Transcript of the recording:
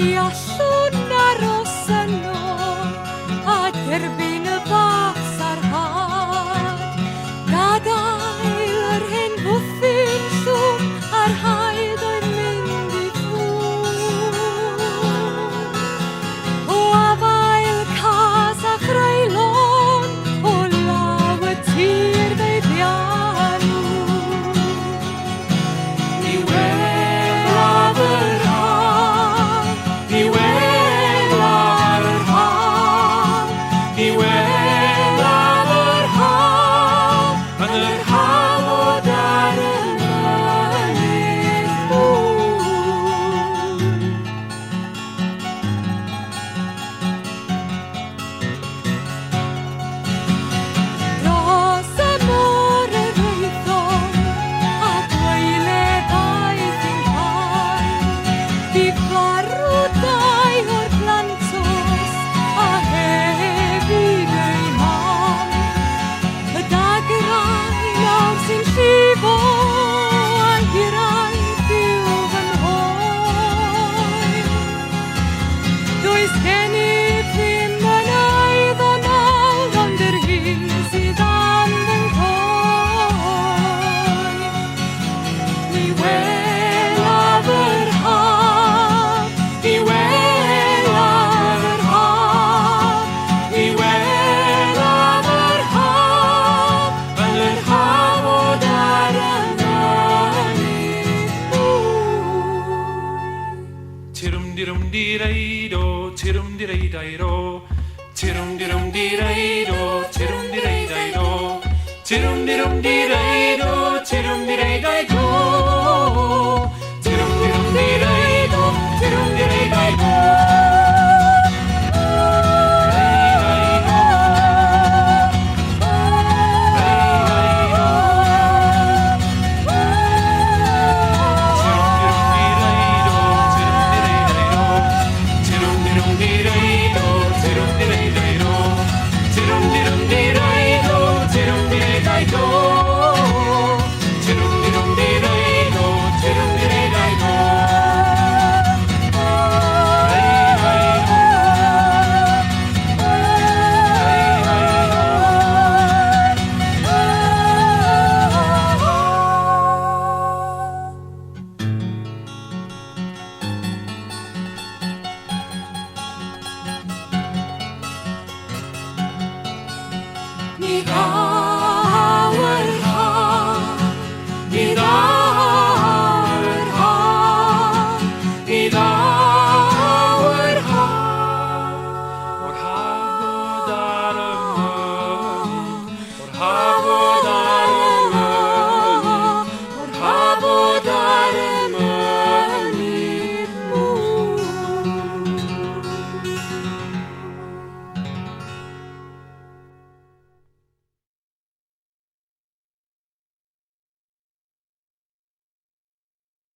i allwn aros yno a derbyn y bas a'r had. Gadael yr hen bwthyn llwm a'r haid oedd mynd i ffwr. O afael cas a chreulon o law y tir feiddianw. Ni welaf yr haf, ni welaf yr haf, ni welaf yr haf, yn yr hafod ar y mynydd bwyd. Dros y môr yr wyddon, a gwaeledau sy'n cael, bu farw dau o'r plantos, a hefyd ei mam. Y dagrau nawr sy'n llifo, a hiraeth yw fy nhoen. Does gennyf ddim yn aiddo nawr, ond yr hyn sydd am fy nghoen. Ni welaf yr haf, ni welaf yr haf, ni welaf yr haf, yn yr hafod ar y mynydd bwyd. Tirum dirum direido, tirum direidairo, tirum dirum direido, tirum direidairo, tirum dirum direi.